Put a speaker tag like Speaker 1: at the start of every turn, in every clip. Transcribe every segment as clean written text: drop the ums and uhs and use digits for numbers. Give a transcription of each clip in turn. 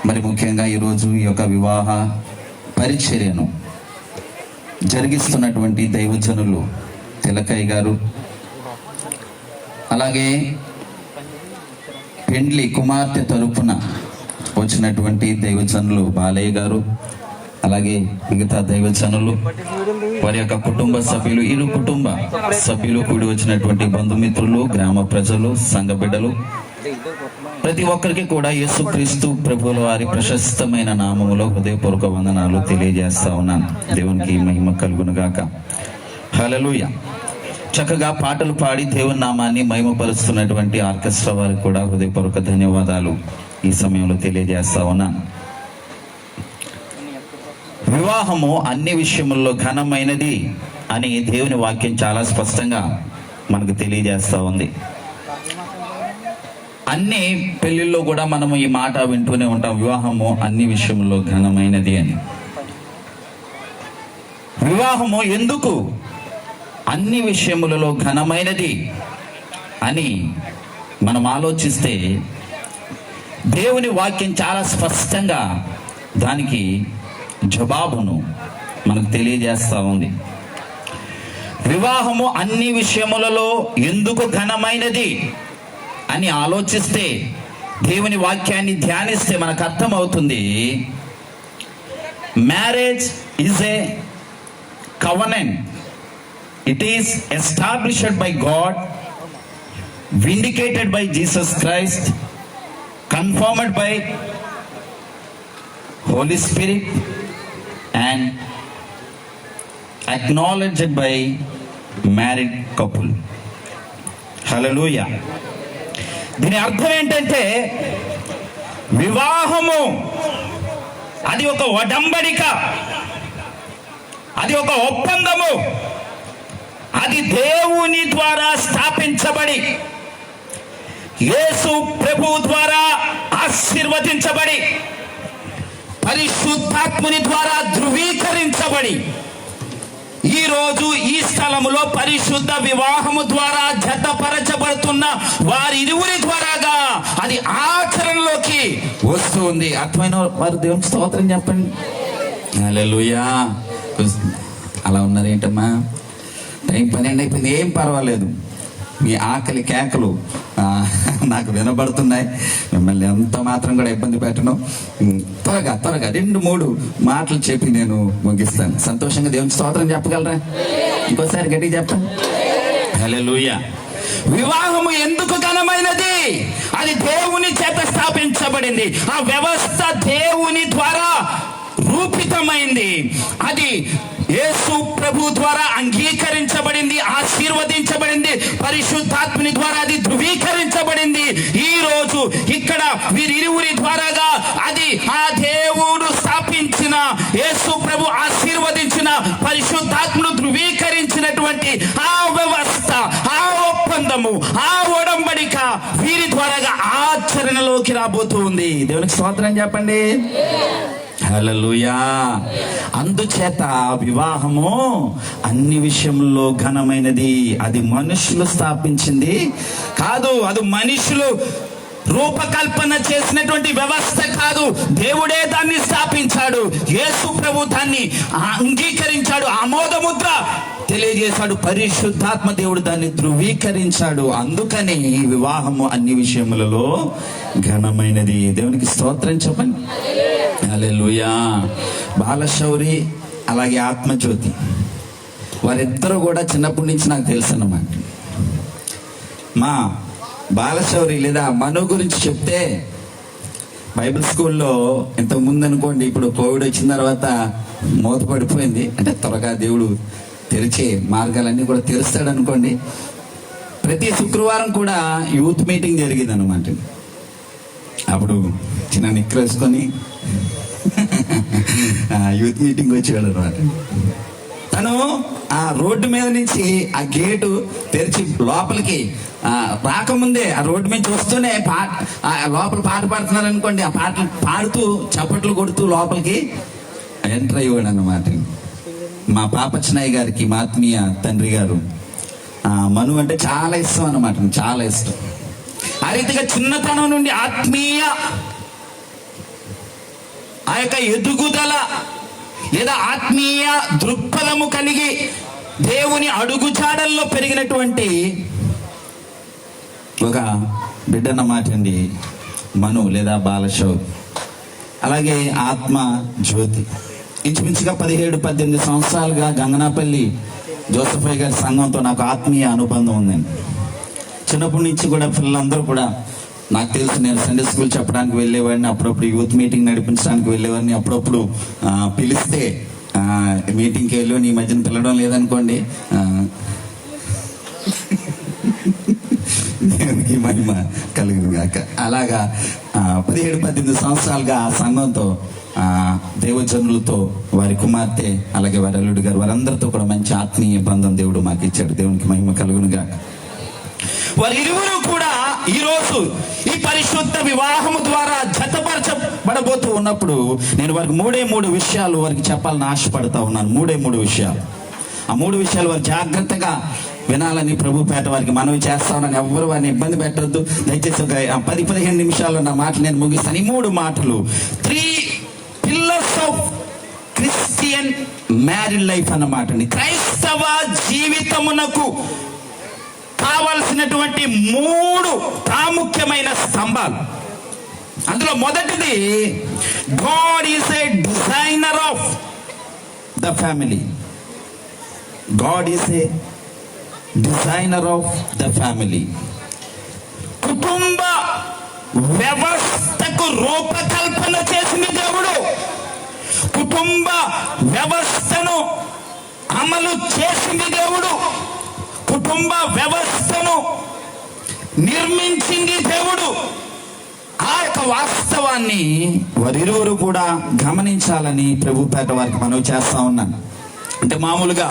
Speaker 1: మరి ముఖ్యంగా ఈరోజు ఈ యొక్క వివాహ పరిచర్యను జరిగిస్తున్నటువంటి దైవజనులు తిలకయ్య గారు, అలాగే పెండ్లి కుమార్తె తరపున వచ్చినటువంటి దైవజనులు బాలయ్య గారు, అలాగే మిగతా దైవజనులు, వారి యొక్క కుటుంబ సభ్యులు, ఇరు కుటుంబ సభ్యులు, కూడి వచ్చినటువంటి బంధుమిత్రులు, గ్రామ ప్రజలు, సంఘ బిడ్డలు, ప్రతి ఒక్కరికి కూడా యేసుక్రీస్తు ప్రభువుల వారి ప్రశస్తమైన నామములో హృదయపూర్వక వందనాలు తెలియజేస్తా ఉన్నాను. దేవునికి మహిమ కలుగును గాక. హల్లెలూయా. చక్కగా పాటలు పాడి దేవుని నామాన్ని మహిమపరుస్తున్నటువంటి ఆర్కెస్ట్రా వారికి కూడా హృదయపూర్వక ధన్యవాదాలు ఈ సమయంలో తెలియజేస్తా ఉన్నాను. వివాహము అన్ని విషయముల్లో ఘనమైనది అని దేవుని వాక్యం చాలా స్పష్టంగా మనకు తెలియజేస్తా ఉంది. అన్ని పెళ్లిల్లో కూడా మనము ఈ మాట వింటూనే ఉంటాం, వివాహము అన్ని విషయంలో ఘనమైనది అని. వివాహము ఎందుకు అన్ని విషయములలో ఘనమైనది అని మనం ఆలోచిస్తే దేవుని వాక్యం చాలా స్పష్టంగా దానికి జవాబును మనకు తెలియజేస్తా ఉంది. వివాహము అన్ని విషయములలో ఎందుకు ఘనమైనది అని ఆలోచిస్తే, దేవుని వాక్యాన్ని ధ్యానిస్తే మనకు అర్థమవుతుంది. Marriage is a covenant. It is established by God, vindicated by Jesus Christ, confirmed by Holy Spirit and acknowledged by married couple. Hallelujah. దీని అర్థం ఏంటంటే, వివాహము అది ఒక ఒడంబడిక, అది ఒక ఒప్పందము, అది దేవుని ద్వారా స్థాపించబడి, యేసు ప్రభు ద్వారా ఆశీర్వదించబడి, పరిశుద్ధాత్ముని ద్వారా ధృవీకరించబడి, ఈరోజు ఈ స్థలములో పరిశుద్ధ వివాహము ద్వారా జతపరచబడుతున్న వారిరువురి ద్వారాగా అది ఆచరణలోకి వస్తూ ఉంది. అర్థమైన వారు దేవుని స్తోత్రం చెప్పండి. హల్లెలూయా. అలా ఉన్నారేంటమ్మా? టైం 12 అయిపోయింది, ఏం పర్వాలేదు. మీ ఆకలి కేకలు నాకు వినబడుతున్నాయి. మిమ్మల్ని ఎంత మాత్రం కూడా ఇబ్బంది పెట్టను. త్వరగా 2-3 మాటలు చెప్పి నేను ముగిస్తాను. సంతోషంగా దేవుని స్తోత్రం చెప్పగలరా? ఇంకోసారి గట్టిగా చెప్పండి. హల్లెలూయా. వివాహము ఎందుకు ఘనమైనది? అది దేవుని చేత స్థాపించబడింది. ఆ వ్యవస్థ దేవుని ద్వారా రూపితమైంది. అది యేసు ప్రభు ద్వారా అంగీకరించబడింది, ఆశీర్వదించబడింది, పరిశుద్ధాత్మని ద్వారా అది ధృవీకరించబడింది. ఈ రోజు ఇక్కడ వీరిరువురి ద్వారాగా అది ఆ దేవుడు స్థాపించిన, యేసు ప్రభు ఆశీర్వదించిన, పరిశుద్ధాత్మను ధృవీకరించినటువంటి ఆ వ్యవస్థ, ఆ ఒప్పందము, ఆ ఒడంబడిక వీరి ద్వారాగా ఆచరణలోకి రాబోతూ ఉంది. దేవునికి స్తోత్రం చెప్పండి. హల్లెలూయా. అందుచేత వివాహము అన్ని విషయంలో ఘనమైనది. అది మనుషులు స్థాపించింది కాదు, అది మనుషులు రూపకల్పన చేసినటువంటి వ్యవస్థ కాదు. దేవుడే దాన్ని స్థాపించాడు. యేసు ప్రభు దాన్ని అంగీకరించాడు, ఆమోదముద్ర తెలియజేశాడు. పరిశుద్ధాత్మ దేవుడు దాన్ని ధృవీకరించాడు. అందుకని వివాహము అన్ని విషయములలో ఘనమైనది. దేవునికి స్తోత్రం చెప్పండి. హల్లెలూయా. బాలశౌరి అలాగే ఆత్మజ్యోతి వారిద్దరూ కూడా చిన్నప్పటి నుంచి నాకు తెలుసు అన్నమాట. మా బాలశౌరి లేదా మను గురించి చెప్తే, బైబిల్ స్కూల్లో ఇంతకు ముందు అనుకోండి, ఇప్పుడు కోవిడ్ వచ్చిన తర్వాత మూతపడిపోయింది. అంటే త్వరగా దేవుడు తెరిచే మార్గాలన్నీ కూడా తెరుస్తాడు అనుకోండి. ప్రతి శుక్రవారం కూడా యూత్ మీటింగ్ జరిగింది అనమాట. అప్పుడు చిన్న నిక్కరేసుకొని యూత్ మీటింగ్ వచ్చేవాడు అనమాట. తను ఆ రోడ్డు మీద నుంచి ఆ గేటు తెరిచి లోపలికి రాకముందే ఆ రోడ్డు నుంచి వస్తూనే లోపల పాట పాడుతున్నారు అనుకోండి, ఆ పాటలు పాడుతూ చప్పట్లు కొడుతూ లోపలికి ఎంటర్ అయ్యేవాడు అన్నమాట. మా పాపచ్చనయ్య గారికి, మా ఆత్మీయ తండ్రి గారు, మను అంటే చాలా ఇష్టం అన్నమాట, చాలా ఇష్టం. ఆ రీతిగా చిన్నతనం నుండి ఆత్మీయ ఆ యొక్క ఎదుగుదల లేదా ఆత్మీయ దృక్పథము కలిగి దేవుని అడుగుజాడల్లో పెరిగినటువంటి ఒక బిడ్డన్నమాట అండి మను లేదా బాలశౌర్. అలాగే ఆత్మ జ్యోతి ఇంచుమించుగా 17-18 సంవత్సరాలుగా గంగనాపల్లి జోసఫయ్య గారి సంఘంతో నాకు ఆత్మీయ అనుబంధం ఉందండి. చిన్నప్పటి నుంచి కూడా పిల్లలందరూ కూడా నాకు తెలుసు, నేను సండే స్కూల్ చెప్పడానికి వెళ్ళేవాడిని, అప్పుడప్పుడు యూత్ మీటింగ్ నడిపించడానికి వెళ్ళేవాడిని, అప్పుడప్పుడు పిలిస్తే మీటింగ్కి వెళ్ళి నీ మధ్యన పిలవడం లేదనుకోండి, దేవునికి మహిమ కలిగింది కాక. అలాగా 17-18 సంవత్సరాలుగా ఆ సంఘంతో దేవజనులతో వారి కుమార్తె అలాగే వారి అల్లుడు గారు వారందరితో కూడా మంచి ఆత్మీయ బంధం దేవుడు మాకు ఇచ్చాడు. దేవునికి మహిమ కలుగును గాక. వారిరువురు కూడా ఈరోజు ఈ పరిశుద్ధ వివాహము ద్వారా జతపరచబడబోతూ ఉన్నప్పుడు నేను వారికి 3 విషయాలు వారికి చెప్పాలని ఆశపడతా ఉన్నాను. 3 విషయాలు. ఆ 3 విషయాలు వారు జాగ్రత్తగా వినాలని ప్రభు పేట వారికి మనవి చేస్తా ఉన్నాను. ఎవరు వారిని ఇబ్బంది పెట్టద్దు. దయచేసి ఒక 10-15 నిమిషాల్లో నా మాటలు నేను ముగిస్తాను. ఈ 3 మాటలు 3 pillars of Christian married life అన్నమాట అండి. క్రైస్తవ జీవితమునకు కావలసినటువంటి 3 ప్రాముఖ్యమైన స్తంభాలు. అందులో మొదటిది, God is a designer of the family. God is a designer of the family. కుటుంబ వ్యవస్థకు రూపకల్పన చేసిన దేవుడు, కుటుంబ వ్యవస్థను అమలు చేసింది దేవుడు, కుటుంబ వ్యవస్థను నిర్మించింది దేవుడు. ఆ యొక్క వాస్తవాన్ని వారిరువురు కూడా గమనించాలని ప్రభు పేట వారికి మనవి చేస్తా ఉన్నాను. అంటే మామూలుగా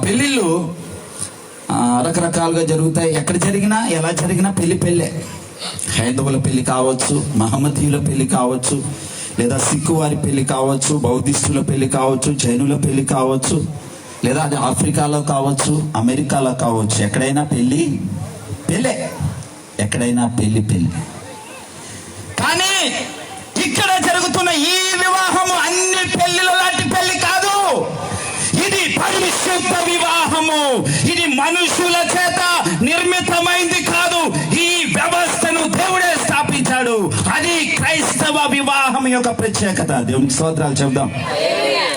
Speaker 1: పెళ్ళిళ్ళు రకరకాలుగా జరుగుతాయి. ఎక్కడ జరిగినా ఎలా జరిగినా పెళ్ళే. హైందవుల పెళ్లి కావచ్చు, మహమ్మదీయుల పెళ్లి కావచ్చు, లేదా సిక్కు వారి పెళ్లి కావచ్చు, బౌద్ధిస్టుల పెళ్లి కావచ్చు, జైనుల పెళ్లి కావచ్చు, లేదా అది ఆఫ్రికాలో కావచ్చు, అమెరికాలో కావచ్చు. ఎక్కడైనా పెళ్ళే, ఎక్కడైనా పెళ్లి. కానీ ఇక్కడ జరుగుతున్న ఈ వివాహము అన్ని పెళ్లిల లాంటి పెళ్లి కాదు. ఇది పరిశుద్ధ వివాహము. ఇది మనుషుల చేత నిర్మితమైంది కాదు. ఈ వ్యవస్థను దేవుడే స్థాపించాడు. అది క్రైస్తవ వివాహం యొక్క ప్రత్యేకత. దేవునికి స్తోత్రాలు చెప్దాం.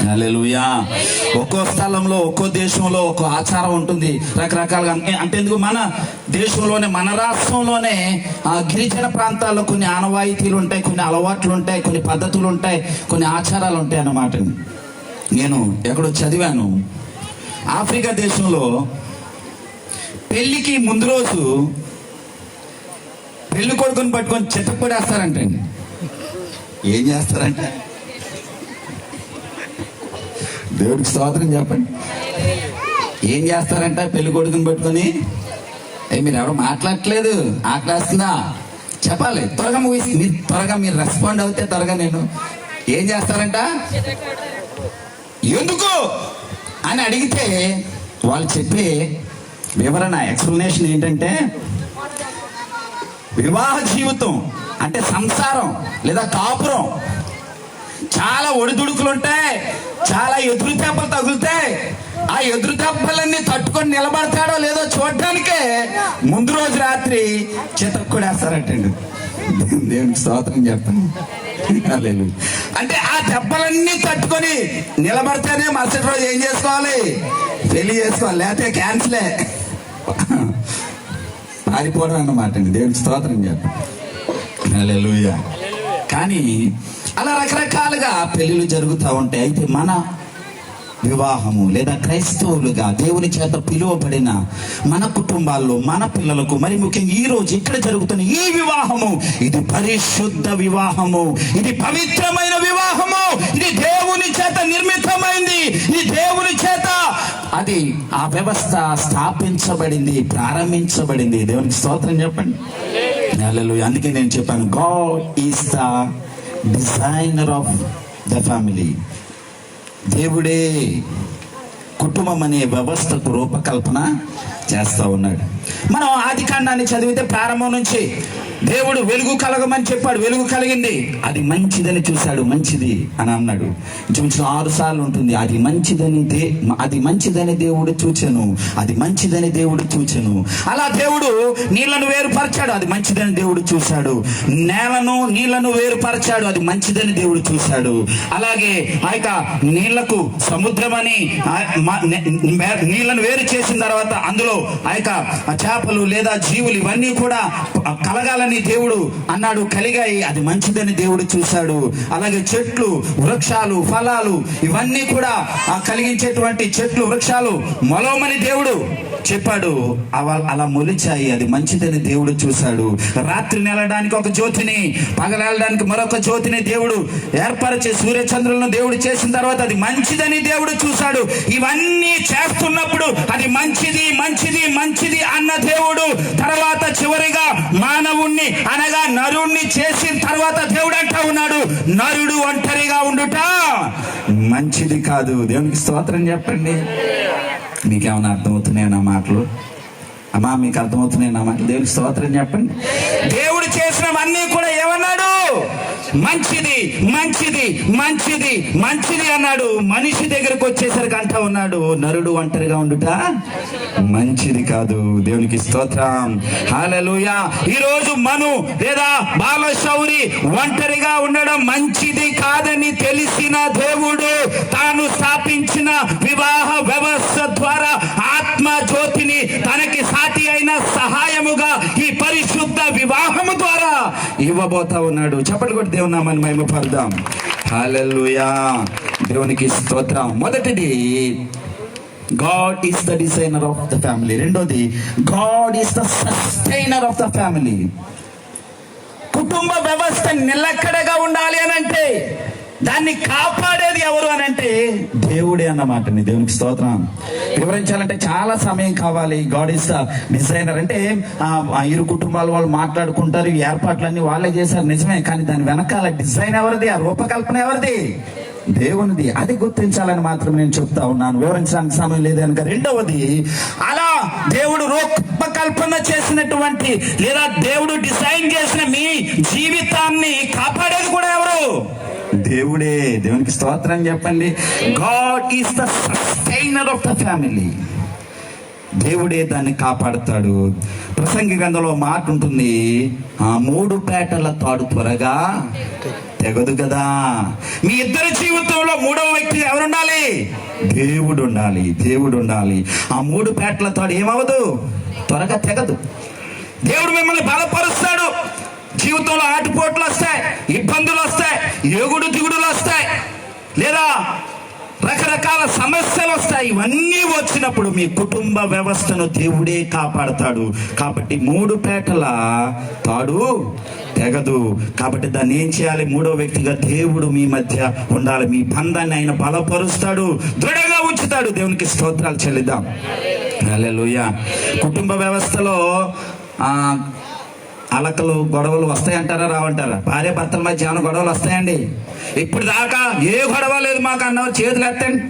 Speaker 1: హల్లెలూయా. ఒక్కో స్థలంలో, ఒక్కో దేశంలో ఒక్కో ఆచారం ఉంటుంది రకరకాలుగా. అంటే ఎందుకు, మన దేశంలోనే, మన రాష్ట్రంలోనే గిరిజన ప్రాంతాల్లో కొన్ని ఆనవాయితీలు ఉంటాయి, కొన్ని అలవాట్లు ఉంటాయి, కొన్ని పద్ధతులు ఉంటాయి, కొన్ని ఆచారాలు ఉంటాయి అన్నమాట. నేను ఎక్కడో చదివాను, ఆఫ్రికా దేశంలో పెళ్లికి ముందు రోజు పెళ్లి కొడుకుని పట్టుకొని చితక్కొడేస్తారంటండి. ఏం చేస్తారంటే, దేవుడికి స్తోత్రం చెప్పండి. ఏం చేస్తారంట, పెళ్లి కొడుకుని పట్టుకొని, మీరు ఎవరు మాట్లాడట్లేదు, ఆకలేస్తుందా చెప్పాలి, త్వరగా ముగిసి మీరు రెస్పాండ్ అవుతే త్వరగా. నేను ఏం చేస్తారంట, ఎందుకు అని అడిగితే వాళ్ళు చెప్పే వివరణ, ఎక్స్ప్లెనేషన్ ఏంటంటే, వివాహ జీవితం అంటే సంసారం లేదా కాపురం చాలా ఒడిదుడుకులు ఉంటాయి, చాలా ఎదురు దెబ్బలు తగులుతాయి. ఆ ఎదురు దెబ్బలన్నీ తట్టుకొని నిలబడతాడో లేదో చూడటానికే ముందు రోజు రాత్రి చితక్కొడేస్తారటండి. దేవునికి స్తోత్రం చెప్పండి. అంటే ఆ దెబ్బలన్నీ తట్టుకొని నిలబడితేనే మరుసటి రోజు ఏం చేసుకోవాలి, పెళ్లి చేసుకోవాలి, లేకపోతే క్యాన్సిలే, పారిపోవడం అన్నమాట అండి. దేవునికి స్తోత్రం చెప్పండి. హల్లెలూయా. కానీ అలా రకరకాలుగా పెళ్లిళ్ళు జరుగుతూ ఉంటాయి. అయితే మన వివాహము లేదా క్రైస్తవులుగా దేవుని చేత పిలువబడిన మన కుటుంబాల్లో మన పిల్లలకు, మరి ముఖ్యంగా ఈ రోజు ఇక్కడ జరుగుతున్న ఈ వివాహము, ఇది పరిశుద్ధ వివాహము, ఇది పవిత్రమైన వివాహము, ఇది దేవుని చేత నిర్మితమైంది, ఇది దేవుని చేత అది ఆ వ్యవస్థ స్థాపించబడింది, ప్రారంభించబడింది. దేవునికి స్తోత్రం చెప్పండి. హల్లెలూయా. అందుకే నేను చెప్పాను, God is the designer of the family. దేవుడే కుటుంబం అనే వ్యవస్థకు రూపకల్పన చేస్తూ ఉన్నాడు. మనం ఆది కాండాన్ని చదివితే ప్రారంభం నుంచి దేవుడు వెలుగు కలగమని చెప్పాడు, వెలుగు కలిగింది. అది మంచిదని చూశాడు, మంచిది అని అన్నాడు. ఇంచుమించు 6 సార్లు ఉంటుంది. అది మంచిదని దేవుడు చూచెను, అది మంచిదని దేవుడు చూచెను. అలా దేవుడు నీళ్లను వేరుపరచాడు, అది మంచిదని దేవుడు చూశాడు. నీళ్లను వేరుపరచాడు, అది మంచిదని దేవుడు చూశాడు. అలాగే ఆ యొక్క నీళ్లకు సముద్రమని నీళ్లను వేరు చేసిన తర్వాత అందులో ఆ యొక్క చేపలు లేదా జీవులు ఇవన్నీ కూడా కలగాలని దేవుడు అన్నాడు, కలిగాయి, అది మంచిదని దేవుడు చూశాడు. అలాగే చెట్లు, వృక్షాలు, ఫలాలు ఇవన్నీ కూడా కలిగించేటువంటి చెట్లు, వృక్షాలు మొలవమని దేవుడు చెప్పాడు. అలా మొలిచాయి, అది మంచిదని దేవుడు చూశాడు. రాత్రి నెలడానికి ఒక జ్యోతిని, పగలడానికి మరొక జ్యోతిని దేవుడు ఏర్పరిచి సూర్యచంద్రులను దేవుడు చేసిన తర్వాత అది మంచిదని దేవుడు చూశాడు. ఇవన్నీ చేస్తున్నప్పుడు అది మంచిది మంచిది మంచిది అన్న దేవుడు తర్వాత చివరిగా మానవుణ్ణి అనగా నరుణ్ణి చేసిన తర్వాత దేవుడు అంటా ఉన్నాడు, నరుడు ఒంటరిగా ఉండుట మంచిది కాదు. దేవునికి స్తోత్రం చెప్పండి. మీకేమైనా అర్థమవుతున్నాయా నా మాటలు? అమ్మా మీకు అర్థమవుతున్నాయి నా మాటలు? దేవునికి స్తోత్రం చెప్పండి. దేవుడు చేసినవన్నీ కూడా ఏమన్నాడు? మంచిది మంచిది మంచిది మంచిది అన్నాడు. మనిషి దగ్గరకు వచ్చేసరికి అంటా ఉన్నాడు, నరుడు ఒంటరిగా ఉండుట మంచిది కాదు. దేవునికి స్తోత్రం, హల్లెలూయా. ఈరోజు మను లేదా బాలశౌరి ఒంటరిగా ఉండడం మంచిది కాదని తెలిసిన దేవుడు తాను స్థాపించిన వివాహ వ్యవస్థ ద్వారా ఆత్మ జ్యోతిని తనకి సాటి అయిన సహాయముగా ఈ పరిశుద్ధ వివాహము ద్వారా ఇవ్వబోతా ఉన్నాడు. చెప్పండి కూడా దేవుని నామాన్ని మహిమపడదాం. హల్లెలూయా, దేవునికి స్తోత్రం. మొదటిది, God is the designer of the family. రెండోది, God is the sustainer of the family. కుటుంబ వ్యవస్థ నిలకడగా ఉండాలి అని అంటే దాన్ని కాపాడేది ఎవరు అని అంటే దేవుడే అన్నమాట. దేవునికి స్తోత్రం. వివరించాలంటే చాలా సమయం కావాలి. గాడ్ ఇస్ ద డిజైనర్ అంటే ఇరు కుటుంబాల వాళ్ళు మాట్లాడుకుంటారు, ఈ ఏర్పాట్లన్నీ వాళ్ళే చేశారు నిజమే, కానీ దాని వెనకాల డిజైన్ ఎవరిది, ఆ రూపకల్పన ఎవరిది? దేవునిది. అది గుర్తించాలని మాత్రం నేను చెప్తా ఉన్నాను, వివరించడానికి సమయం లేదు కనుక. రెండవది, అలా దేవుడు రూపకల్పన చేసినటువంటి లేదా దేవుడు డిజైన్ చేసిన మీ జీవితాన్ని కాపాడేది కూడా ఎవరు? దేవుడే. దేవునికి స్తోత్రం చెప్పండి. God is the sustainer of the family. దేవుడే దాన్ని కాపాడుతాడు. ప్రసంగి గ్రంథంలో మాట ఉంటుంది, 3 పేటల తాడు త్వరగా తెగదు కదా. మీ ఇద్దరి జీవితంలో 3వ వ్యక్తి ఎవరుండాలి? దేవుడు ఉండాలి. దేవుడు ఉండాలి. ఆ 3 పేటల తాడు ఏమవదు, త్వరగా తెగదు. దేవుడు మిమ్మల్ని బలపరుస్తాడు. జీవితంలో ఆటుపోట్లు వస్తాయి, ఇబ్బందులు వస్తాయి, ఎగుడు దిగుడులు వస్తాయి, లేదా రకరకాల సమస్యలు వస్తాయి. ఇవన్నీ వచ్చినప్పుడు మీ కుటుంబ వ్యవస్థను దేవుడే కాపాడతాడు. కాబట్టి 3 పేటల తాడు తెగదు. కాబట్టి దాన్ని ఏం చేయాలి? 3వ వ్యక్తిగా దేవుడు మీ మధ్య ఉండాలి. మీ బంధాన్ని ఆయన బలపరుస్తాడు, దృఢంగా ఉంచుతాడు. దేవునికి స్తోత్రాలు చెల్లిద్దాం. హల్లెలూయా. కుటుంబ వ్యవస్థలో అలకలు, గొడవలు వస్తాయంటారా, రావంటారా? భార్య భర్తల మధ్య ఏమైనా గొడవలు వస్తాయండి? ఇప్పుడు దాకా ఏ గొడవ లేదు మాకు అన్నవారు చేతులు ఎత్తండి.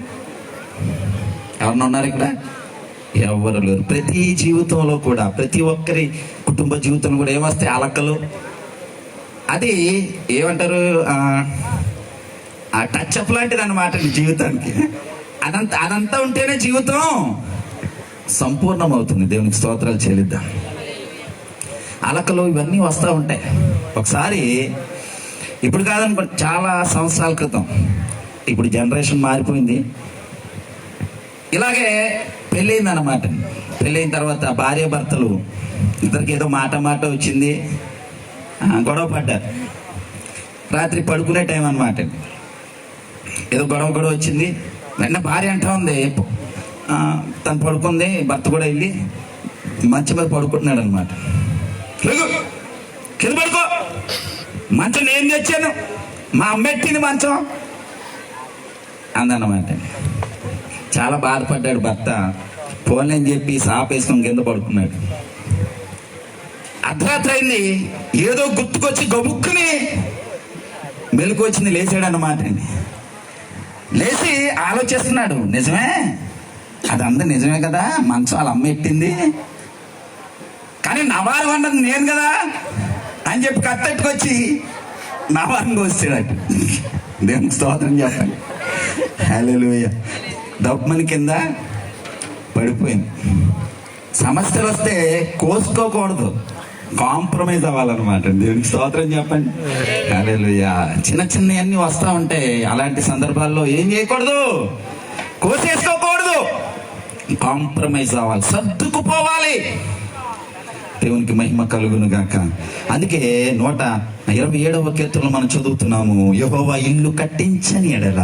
Speaker 1: ఎవరన్నా ఉన్నారు ఇక్కడ? ఎవరు లేరు. ప్రతి జీవితంలో కూడా, ప్రతి ఒక్కరి కుటుంబ జీవితంలో కూడా ఏమొస్తాయి? అలకలు. అది ఏమంటారు, ఆ టచ్అప్ లాంటిది అన్నమాట జీవితానికి. అదంతా ఉంటేనే జీవితం సంపూర్ణమవుతుంది. దేవునికి స్తోత్రాలు చెల్లిద్దాం. అలకలు ఇవన్నీ వస్తూ ఉంటాయి. ఒకసారి, ఇప్పుడు కాదనుకో, చాలా సంవత్సరాల క్రితం, ఇప్పుడు జనరేషన్ మారిపోయింది. ఇలాగే పెళ్ళయింది అన్నమాట. పెళ్ళయిన తర్వాత భార్య భర్తలు ఇద్దరికి ఏదో మాట వచ్చింది, గొడవ పడ్డారు. రాత్రి పడుకునే టైం అన్నమాట. ఏదో గొడవ వచ్చింది. వెంటనే భార్య అంటా ఉంది, తను పడుకుంది, భర్త కూడా వెళ్ళి మంచం మీద పడుకుంటున్నాడు అనమాట. కింద పడుకో, మంచం నేను తెచ్చాను, మా అమ్మ ఎట్టింది మంచం అందన్నమాట. చాలా బాధపడ్డాడు భర్త. పోలేని చెప్పి సాపేసుకొని కింద పడుకున్నాడు. అర్ధరాత్రి అయింది, ఏదో గుర్తుకొచ్చి గబుక్కుని మెలకు వచ్చింది, లేచాడు అన్నమాట. లేచి ఆలోచిస్తున్నాడు, నిజమే, అదంతా నిజమే కదా, మంచం వాళ్ళ అమ్మ ఎట్టింది, కానీ నవారు అన్నది నేను కదా అని చెప్పి కత్తెట్టుకొచ్చి నా వారిని కోసాడు. దేవునికి స్తోత్రం చెప్పండి. హల్లెలూయా. దప్పమని కింద పడిపోయింది. సమస్యలు వస్తే కోసుకోకూడదు, కాంప్రమైజ్ అవ్వాలన్నమాట. దేవునికి స్తోత్రం చెప్పండి. హల్లెలూయా. చిన్న చిన్న అన్ని వస్తూ ఉంటాయి. అలాంటి సందర్భాల్లో ఏం చేయకూడదు, కోసేసుకోకూడదు, కాంప్రమైజ్ అవ్వాలి, సర్దుకుపోవాలి. దేవునికి మహిమ కలుగును గాక. అందుకే 127వ కీర్తనలో మనం చదువుతున్నాము, యెహోవా ఇల్లు కట్టించని ఎడల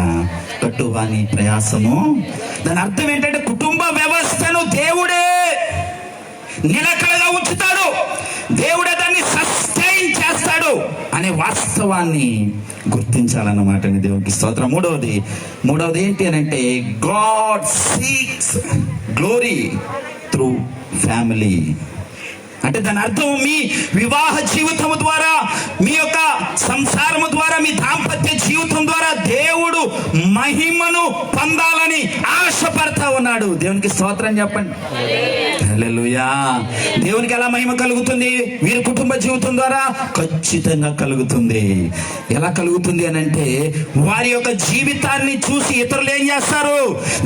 Speaker 1: కట్టువాని ప్రయాసము. దాని అర్థం ఏంటంటే కుటుంబ వ్యవస్థను దేవుడే నిలకడగా ఉంచుతాడు, దేవుడే దాన్ని సస్టైన్ చేస్తాడు అనే వాస్తవాన్ని గుర్తించాలన్నమాట. దేవునికి స్తోత్రం. మూడవది ఏంటి అని అంటే, God seeks glory through family. అంటే దాని అర్థం మీ వివాహ జీవితం ద్వారా, మీ యొక్క సంసారము ద్వారా, మీ దాంపత్య జీవితం ద్వారా దేవుడు మహిమను పొందాలని ఆశపడతా ఉన్నాడు. దేవునికి స్తోత్రం చెప్పండి. హల్లెలూయా. దేవునికి ఎలా మహిమ కలుగుతుంది? వీరి కుటుంబ జీవితం ద్వారా ఖచ్చితంగా కలుగుతుంది. ఎలా కలుగుతుంది అని అంటే, వారి యొక్క జీవితాన్ని చూసి ఇతరులు ఏం చేస్తారు?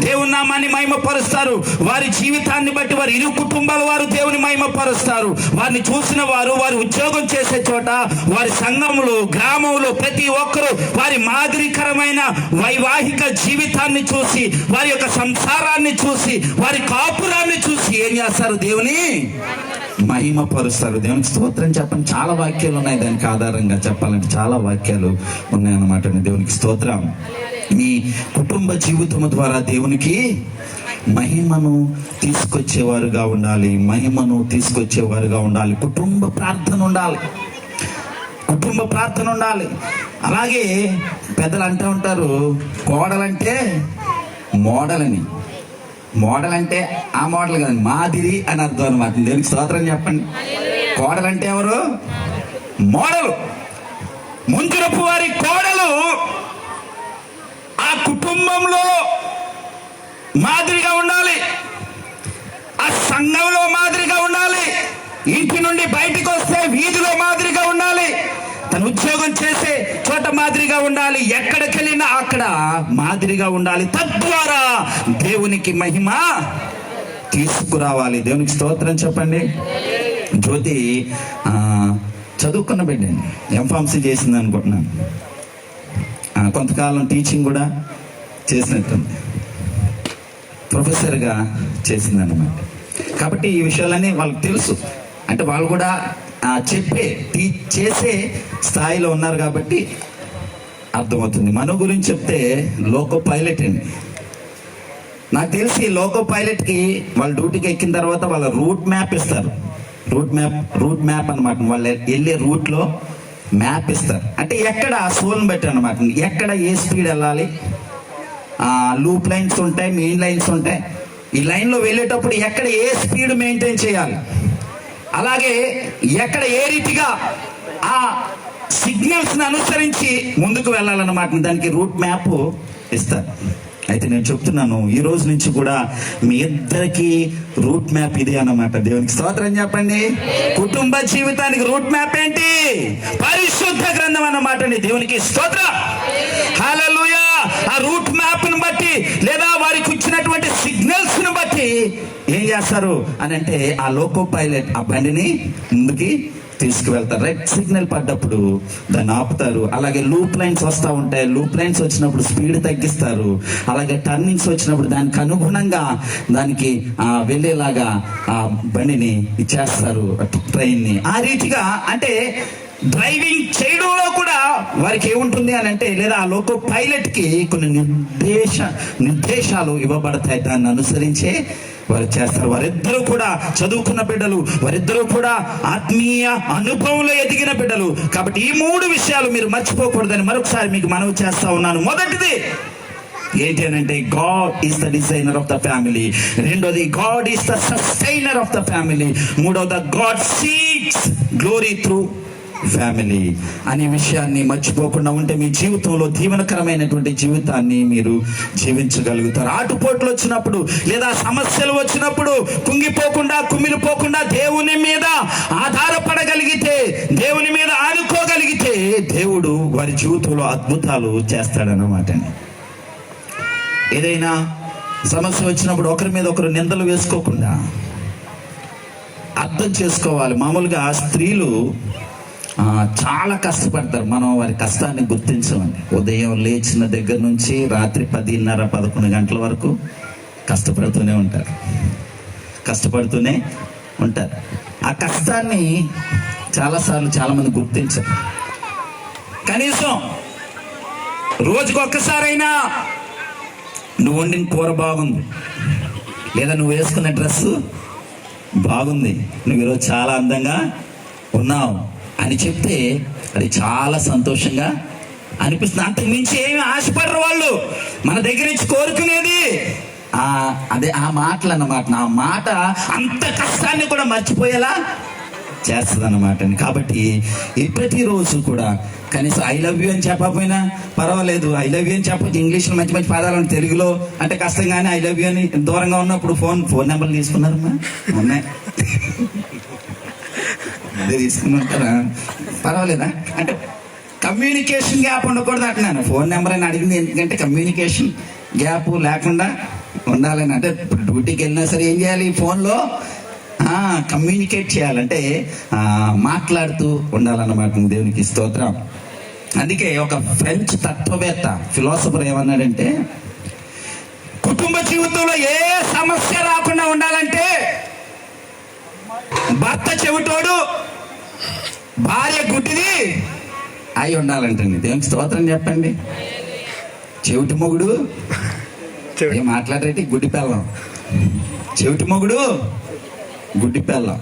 Speaker 1: దేవుని నామాన్ని మహిమపరుస్తారు. వారి జీవితాన్ని బట్టి వారి ఇరు కుటుంబాల వారు దేవుని మహిమపరుస్తారు. వారిని చూసిన వారు వారి ఉద్యోగం చేసే చోట, వారి సంఘములు, గ్రామంలో ప్రతి ఒక్కరూ వారి మాదిరికరమైన వైవాహిక జీవితాన్ని చూసి, వారి యొక్క సంసారాన్ని చూసి, వారి కాపురాన్ని చూసి ఏం చేస్తారు? దేవుని మహిమపరుస్తారు. దేవునికి స్తోత్రం చెప్పండి. చాలా వాక్యాలు ఉన్నాయి దానికి ఆధారంగా చెప్పాలంటే, చాలా వాక్యాలు ఉన్నాయన్నమాట. దేవునికి స్తోత్రం. మీ కుటుంబ జీవితం ద్వారా దేవునికి మహిమను తీసుకొచ్చేవారుగా ఉండాలి, మహిమను తీసుకొచ్చేవారుగా ఉండాలి. కుటుంబ ప్రార్థన ఉండాలి. అలాగే పెద్దలు అంటూ ఉంటారు, కోడలంటే మోడల్ అని. మోడల్ అంటే ఆ మోడల్ కాదు, మాదిరి అని అర్థం అనమాట. దేవునికి స్తోత్రం చెప్పండి. కోడలంటే ఎవరు? మోడలు. ముందురపు వారి కోడలు ఆ కుటుంబంలో మాదిరిగా ఉండాలి, ఆ సంఘంలో మాదిరిగా ఉండాలి, ఇంటి నుండి బయటికి వస్తే వీధిలో మాదిరిగా ఉండాలి, తన ఉద్యోగం చేసే చోట మాదిరిగా ఉండాలి, ఎక్కడికి వెళ్ళినా అక్కడ మాదిరిగా ఉండాలి. తద్వారా దేవునికి మహిమ తీసుకురావాలి. దేవునికి స్తోత్రం చెప్పండి. జ్యోతి చదువుకున్న బిడ్డండి, ఎంఫార్మసీ చేసింది అనుకుంటున్నాను. కొంతకాలం టీచింగ్ కూడా చేసినట్టుంది, ప్రొఫెసర్గా చేసిందన్నమాట. కాబట్టి ఈ విషయాలన్నీ వాళ్ళకి తెలుసు. అంటే వాళ్ళు కూడా చేసే స్థాయిలో ఉన్నారు కాబట్టి అర్థమవుతుంది. మన గురించి చెప్తే లోకో పైలట్ అండి. నాకు తెలిసి లోకో పైలట్కి వాళ్ళు డ్యూటీకి ఎక్కిన తర్వాత వాళ్ళ రూట్ మ్యాప్ ఇస్తారు. రూట్ మ్యాప్ అనమాట. వాళ్ళు వెళ్ళే రూట్లో మ్యాప్ ఇస్తారు. అంటే ఎక్కడ సోల్ని బట్టి అనమాట, ఎక్కడ ఏ స్పీడ్ వెళ్ళాలి. లూప్ లైన్స్ ఉంటాయి, మెయిన్ లైన్స్ ఉంటాయి. ఈ లైన్లో వెళ్ళేటప్పుడు ఎక్కడ ఏ స్పీడ్ మెయింటైన్ చేయాలి, అలాగే ఎక్కడ ఏ రీతిగా ఆ సిగ్నల్స్ని అనుసరించి ముందుకు వెళ్ళాలన్నమాట. దానికి రూట్ మ్యాప్ ఇస్తారు. అయితే నేను చెప్తున్నాను, ఈ రోజు నుంచి కూడా మీ ఇద్దరికి రూట్ మ్యాప్ ఇదే అన్నమాట. దేవునికి స్తోత్రం చెప్పండి. కుటుంబ జీవితానికి రూట్ మ్యాప్ ఏంటి? పరిశుద్ధ గ్రంథం అన్నమాట. దేవునికి స్తోత్రం. హల్లెలూయా. ఆ రూట్ మ్యాప్ ను బట్టి లేదా వారికి ఇచ్చినటువంటి సిగ్నల్స్ ను బట్టి ఏం చేస్తారు అని అంటే, ఆ లోకో పైలట్ ఆ బండిని ముందుకి తీసుకువెళ్తారు. రెడ్ సిగ్నల్ పడ్డప్పుడు దాన్ని ఆపుతారు. అలాగే లూప్ లైన్స్ వస్తూ ఉంటాయి, లూప్ లైన్స్ వచ్చినప్పుడు స్పీడ్ తగ్గిస్తారు. అలాగే టర్నింగ్స్ వచ్చినప్పుడు దానికి అనుగుణంగా దానికి వెళ్ళేలాగా ఆ బండిని చేస్తారు, ట్రైన్ని. ఆ రీతిగా అంటే డ్రైవింగ్ చేయడంలో కూడా వారికి ఏముంటుంది అని అంటే, లేదా ఆ లోకో పైలట్ కి కొన్ని నిర్దేశాలు ఇవ్వబడతాయి. దాన్ని అనుసరించే వారు చేస్తారు. వారిద్దరూ కూడా చదువుకున్న బిడ్డలు, వారిద్దరూ కూడా ఆత్మీయ అనుభవంలో ఎదిగిన బిడ్డలు. కాబట్టి ఈ 3 విషయాలు మీరు మర్చిపోకూడదని మరొకసారి మీకు మనవి చేస్తా ఉన్నాను. మొదటిది ఏంటి అని అంటే, God is the designer of the family. రెండోది, God is the sustainer of the family. మూడోది, God seeks glory through family అనే విషయాన్ని మర్చిపోకుండా ఉంటే మీ జీవితంలో దీవెనకరమైనటువంటి జీవితాన్ని మీరు జీవించగలుగుతారు. ఆటుపోట్లు వచ్చినప్పుడు లేదా సమస్యలు వచ్చినప్పుడు కుంగిపోకుండా కుమిలిపోకుండా దేవుని మీద ఆధారపడగలిగితే, దేవుని మీద ఆనుకోగలిగితే దేవుడు వారి జీవితంలో అద్భుతాలు చేస్తాడన్నమాట. ఏదైనా సమస్య వచ్చినప్పుడు ఒకరి మీద ఒకరు నిందలు వేసుకోకుండా అర్థం చేసుకోవాలి. మామూలుగా స్త్రీలు చాలా కష్టపడతారు, మనం వారి కష్టాన్ని గుర్తించమండి. ఉదయం లేచిన దగ్గర నుంచి రాత్రి 10:30-11 గంటల వరకు కష్టపడుతూనే ఉంటారు. ఆ కష్టాన్ని చాలాసార్లు చాలామంది గుర్తించరు. కనీసం రోజుకు ఒక్కసారైనా నువ్వు వండిన కూర బాగుంది, లేదా నువ్వు వేసుకున్న డ్రెస్సు బాగుంది, నువ్వు ఈరోజు చాలా అందంగా ఉన్నావు అని చెప్తే అది చాలా సంతోషంగా అనిపిస్తుంది. అంతకు మించి ఏమి ఆశపడరు వాళ్ళు. మన దగ్గర నుంచి కోరుకునేది అదే ఆ మాటలు అన్నమాట. ఆ మాట అంత కష్టాన్ని కూడా మర్చిపోయేలా చేస్తుంది అన్నమాట. కాబట్టి ప్రతిరోజు కూడా కనీసం ఐ లవ్ యూ అని చెప్పకపోయినా పర్వాలేదు, ఐ లవ్ యూ అని చెప్పచ్చు. ఇంగ్లీష్లో మంచి మంచి పదాలు అని, తెలుగులో అంటే కష్టం. కానీ ఐ లవ్ యూ అని దూరంగా ఉన్నప్పుడు ఫోన్ నెంబర్లు తీసుకున్నారమ్మా, ఉన్నాయి అదే తీసుకుని ఉంటారా, పర్వాలేదా? అంటే కమ్యూనికేషన్ గ్యాప్ ఉండకూడదు అంటున్నాను. ఫోన్ నెంబర్ అని అడిగింది ఎందుకంటే కమ్యూనికేషన్ గ్యాప్ లేకుండా ఉండాలని. అంటే ఇప్పుడు డ్యూటీకి వెళ్ళినా సరే ఏం చేయాలి, ఫోన్లో కమ్యూనికేట్ చేయాలంటే మాట్లాడుతూ ఉండాలన్నమాట. దేవునికి స్తోత్రం. అందుకే ఒక ఫ్రెంచ్ తత్వవేత్త, ఫిలాసఫర్ ఏమన్నాడంటే, కుటుంబ జీవితంలో ఏ సమస్య రాకుండా ఉండాలంటే భర్త చెవిటోడు, భార్య గుడ్డిది అయి ఉండాలంటండి. దేవునికి స్తోత్రం చెప్పండి. చెవిటి మొగుడు ఏం మాట్లాడేటి, గుడ్డి పెళ్ళం. చెవిటి మొగుడు, గుడ్డి పెళ్ళం.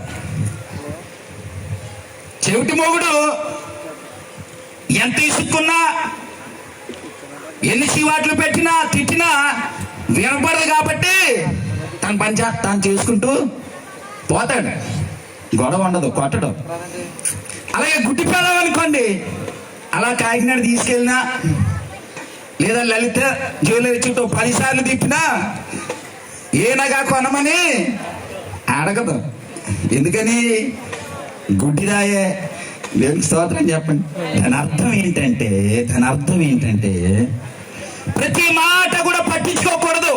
Speaker 1: చెవిటి మొగుడు ఎంత ఇసుక్కున్నా, ఎన్ని చీవాట్లు పెట్టినా తిట్టినా వినపడదు కాబట్టి తన పని తాను చేసుకుంటూ పోతాడు. గొడవ ఉండదు, కొట్టడం. అలాగే గుడ్డి పెళ్ళం అనుకోండి, అలా కాకినాడ తీసుకెళ్ళినా లేదా లలిత జ్యువెలరీ చుట్టూ 10 సార్లు తిప్పినా ఏనగా కొనమని అడగదు. ఎందుకని? గుడ్డిదాయే. దేవునికి స్తోత్రం చెప్పండి. దాని అర్థం ఏంటంటే ప్రతి మాట కూడా పట్టించుకోకూడదు.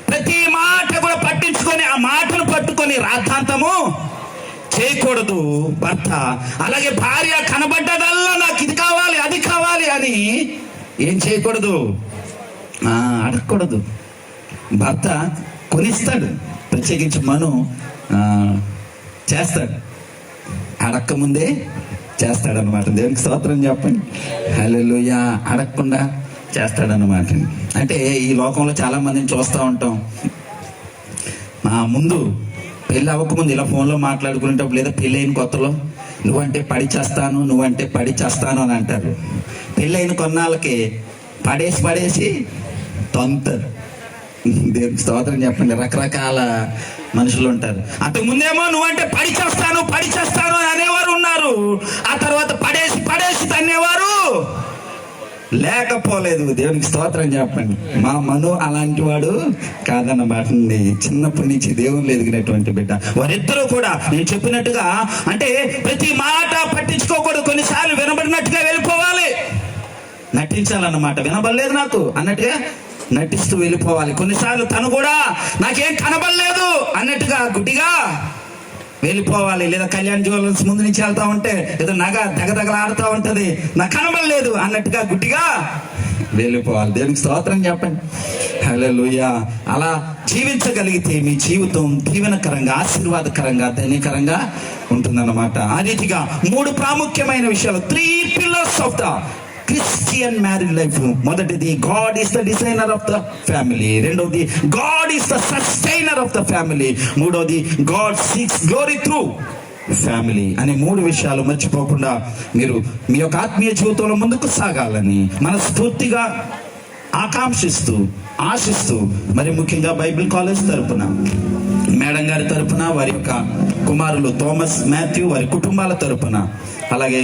Speaker 1: ప్రతి మాట కూడా పట్టించుకొని ఆ మాటను పట్టుకొని రాద్ధాంతము చేయకూడదు భర్త. అలాగే భార్య కనబడ్డదల్లా నాకు ఇది కావాలి అది కావాలి అని ఏం చేయకూడదు, అడగకూడదు. భర్త కొనిస్తాడు, ప్రత్యేకించి మను చేస్తాడు, అడక్క ముందే చేస్తాడనమాట. దేవునికి స్తోత్రం చెప్పండి. హల్లెలూయా. అడగకుండా చేస్తాడనమాట. అంటే ఈ లోకంలో చాలా మందిని చూస్తూ ఉంటాం, ముందు పెళ్ళి అవ్వకముందు ఇలా ఫోన్లో మాట్లాడుకునేటప్పుడు లేదా పెళ్ళైన కొత్తలో నువ్వంటే పడి చేస్తాను అని అంటారు. పెళ్ళైన కొన్నాళ్ళకి పడేసి తంతారు. దేవునికి స్తోత్రం చెప్పండి. రకరకాల మనుషులు ఉంటారు. అంతకు ముందేమో నువ్వంటే పడి చేస్తాను అని అనేవారు ఉన్నారు. ఆ తర్వాత పడేసి తన్నేవారు లేకపోలేదు. దేవునికి స్తోత్రం చెప్పండి. మా మను అలాంటి వాడు కాదన్నమాట. చిన్నప్పటి నుంచి దేవుళ్ళు ఎదిగినటువంటి బిడ్డ. వారిద్దరూ కూడా నేను చెప్పినట్టుగా అంటే ప్రతి మాట పట్టించుకోకూడదు. కొన్నిసార్లు వినబడినట్టుగా వెళ్ళిపోవాలి, నటించాలన్నమాట. వినబడలేదు నాకు అన్నట్టుగా నటిస్తూ వెళ్ళిపోవాలి. కొన్నిసార్లు తను కూడా నాకేం కనబడలేదు అన్నట్టుగా గుడ్డిగా వెళ్ళిపోవాలి. లేదా కళ్యాణ జ్యువెలర్స్ ముందు నుంచి వెళ్తా ఉంటే ఏదో నగ దగదగలాడుతూ ఉంటది, నాకు కనబడలేదు అన్నట్టుగా గుడ్డిగా వెళ్ళిపోవాలి. దేవునికి స్తోత్రం చెప్పండి. హల్లెలూయా. అలా జీవించగలిగితే మీ జీవితం దీవెనకరంగా, ఆశీర్వాదకరంగా, ధన్యకరంగా ఉంటుందన్నమాట. ఆ రీతిగా 3 ప్రాముఖ్యమైన విషయాలు, 3 pillars of the Christian married life. మొదటిది, God is the designer of the family. రెండవది, God is the sustainer of the family. మూడవది, God seeks glory through family. అనే 3 విషయాలు మర్చిపోకుండా మీరు మీ యొక్క ఆత్మీయ జీవితంలో ముందుకు సాగాలని మనస్ఫూర్తిగా ఆశిస్తూ మరి ముఖ్యంగా బైబిల్ కాలేజ్ తరపున, మేడం గారి తరపున, వారి యొక్క కుమారులు థామస్, మాథ్యూ వారి కుటుంబాల తరపున, అలాగే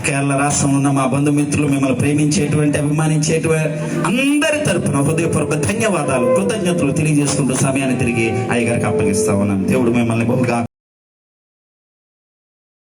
Speaker 1: కేరళ రాష్ట్రంలో ఉన్న మా బంధుమిత్రులు, మిమ్మల్ని ప్రేమించేటువంటి అభిమానించేటువంటి అందరి తరపున హృదయపూర్వక ధన్యవాదాలు, కృతజ్ఞతలు తెలియజేసుకుంటూ సమయాన్ని తిరిగి అయ్యగారికి అప్పగిస్తా ఉన్నాను. దేవుడు మిమ్మల్ని బహుగా